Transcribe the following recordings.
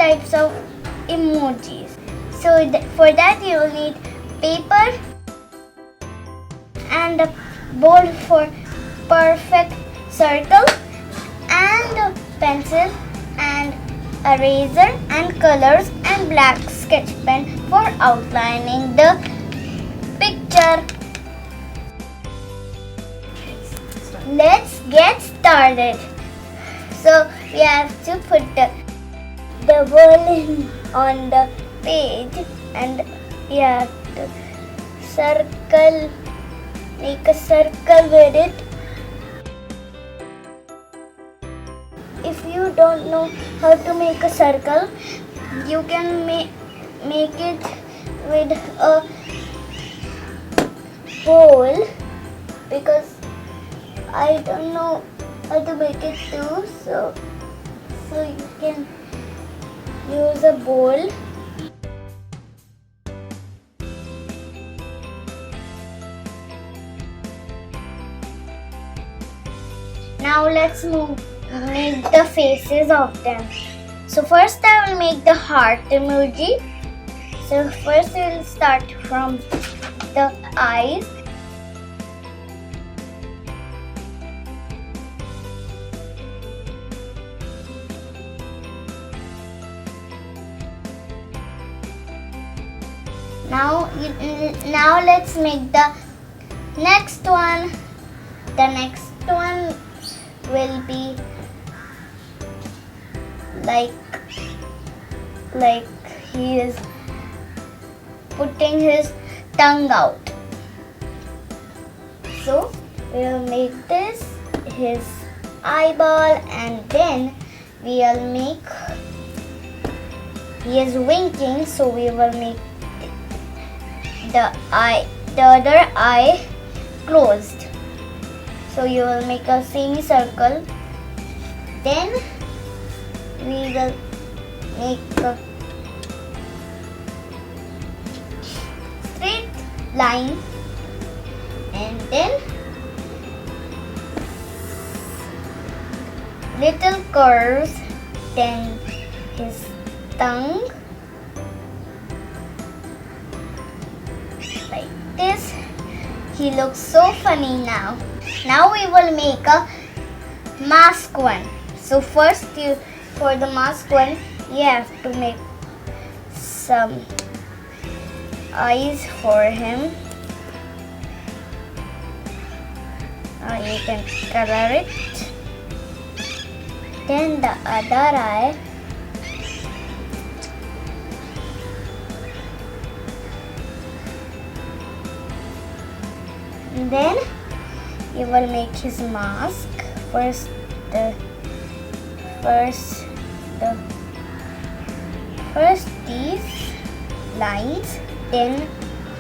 types of emojis. So for that you will need paper and a board for perfect circle and a pencil and eraser and colors and black sketch pen for outlining the picture. Let's get started. So we have to put the balloon on the page and we have to make a circle with it. If you don't know how to make a circle, you can make it with a bowl, because I don't know how to make it too, so you can use a bowl. Now let's make the faces of them. So first I will make the heart emoji. So first we will start from the eyes. Now let's make the next one. The next one will be like he is putting his tongue out. So we will make this his eyeball, and then we will make he is winking, so we will make the other eye closed. So you will make a semicircle. Then we will make a straight line, and then little curves, then his tongue like this. He looks so funny now. Now we will make a mask one. So first for the mask one, you have to make some eyes for him. You can color it. Then the other eye. And then you will make his mask. First these lines, then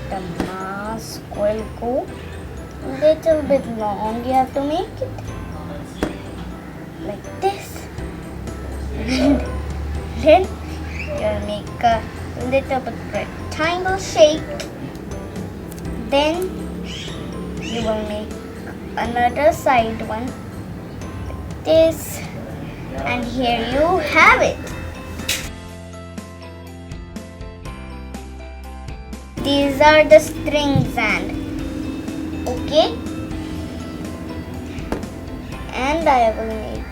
the mask will go a little bit long. You have to make it like this. And then you'll make a little bit rectangle shape. Then you will make another side one like this, and here you have it. These are the strings and okay, and I will make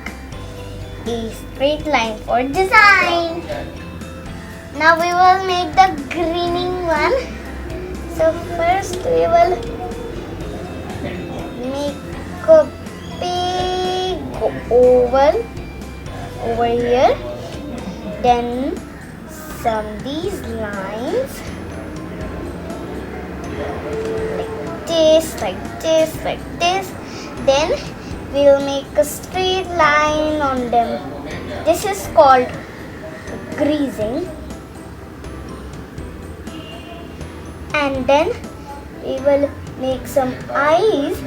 a straight line for design. Now we will make the greening one. So first we will make a big oval over here, then these lines like this. Then we'll make a straight line on them. This is called greasing. And then we will make some eyes.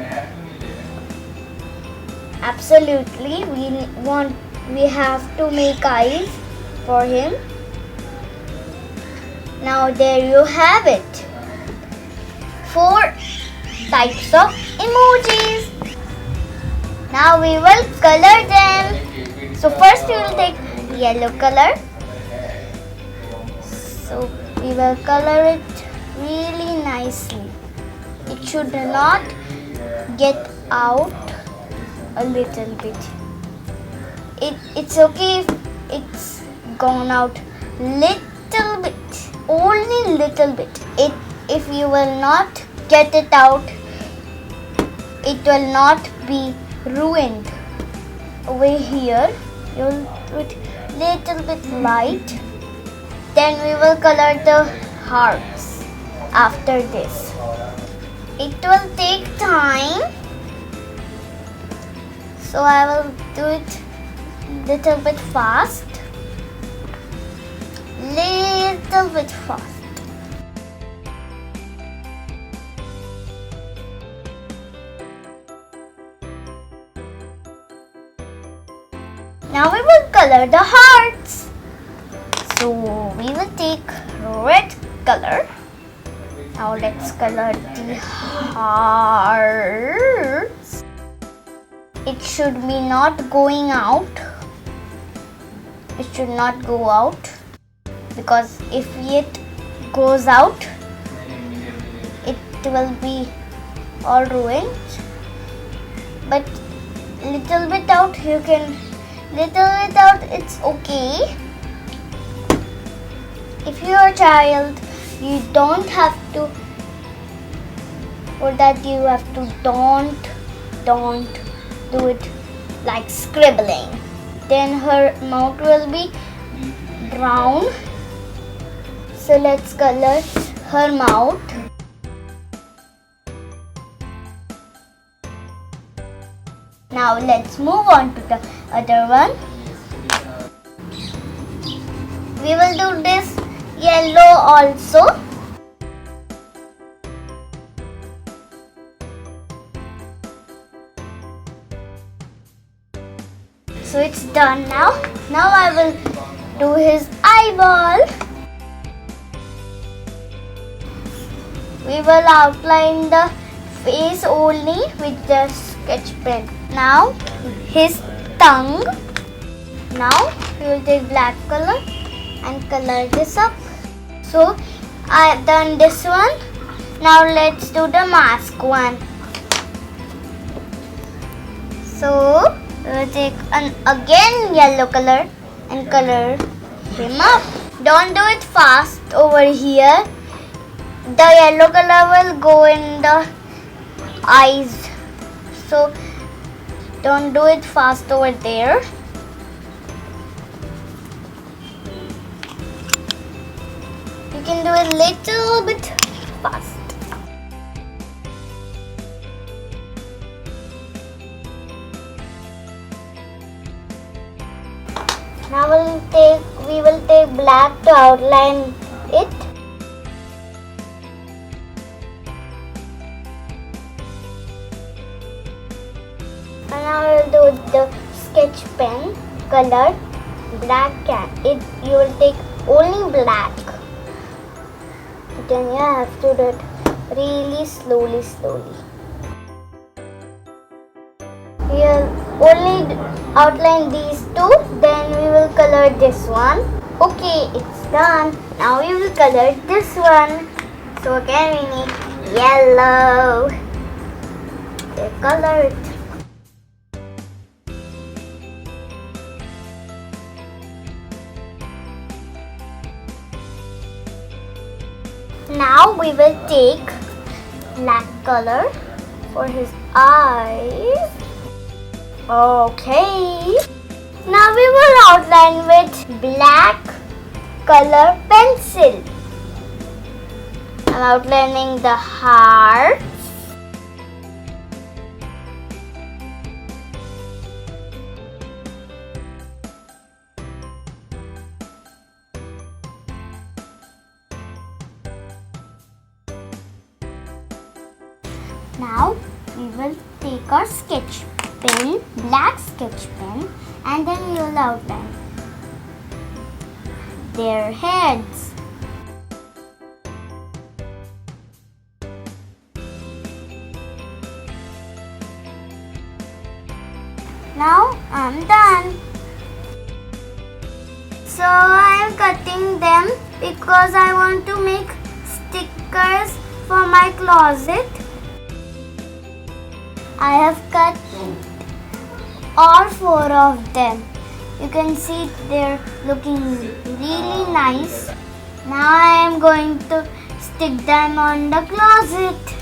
Absolutely, we have to make eyes for him. Now there you have it. 4 types of emojis. Now we will color them. So first we will take yellow color So we will color it really nicely. It should not get out a little bit. It's okay if it's gone out little bit, only little bit. If you will not get it out, it will not be ruined. Over here, you'll do it little bit light. Then we will color the hearts after this. It will take time, so I will do it little bit fast. Little bit fast. Now we will color the hearts. So we will take red color. Now let's color the hearts. It should be not going out. It should not go out, because if it goes out, it will be all ruined. But little bit out, you can, little bit out, it's okay. If you are a child, you don't have to, for that you have to don't do it like scribbling. Then her mouth will be brown. So let's color her mouth. Now let's move on to the other one. We will do this yellow also. So it's done now. Now I will do his eyeball. We will outline the face only with the sketch pen. Now his tongue. Now we will take black color and color this up. So I have done this one. Now let's do the mask one. So we will take again yellow color and color him up. Don't do it fast over here. The yellow color will go in the eyes. So don't do it fast over there. You can do it little bit fast. Now we will take black to outline it. And now I will do the sketch pen color black and you will take only black. Then you have to do it really slowly. We will only outline these two, then we will color this one. Okay, it's done. Now we will color this one. So again we need yellow. Okay, color it. Now we will take black color for his eyes. Okay. Now we will outline with black color pencil. I'm outlining the heart. Now we will take our sketch pen, black sketch pen, and then we will outline their heads. Now I'm done. So I am cutting them because I want to make stickers for my closet. I have cut all 4 of them. You can see they're looking really nice. Now I am going to stick them on the closet.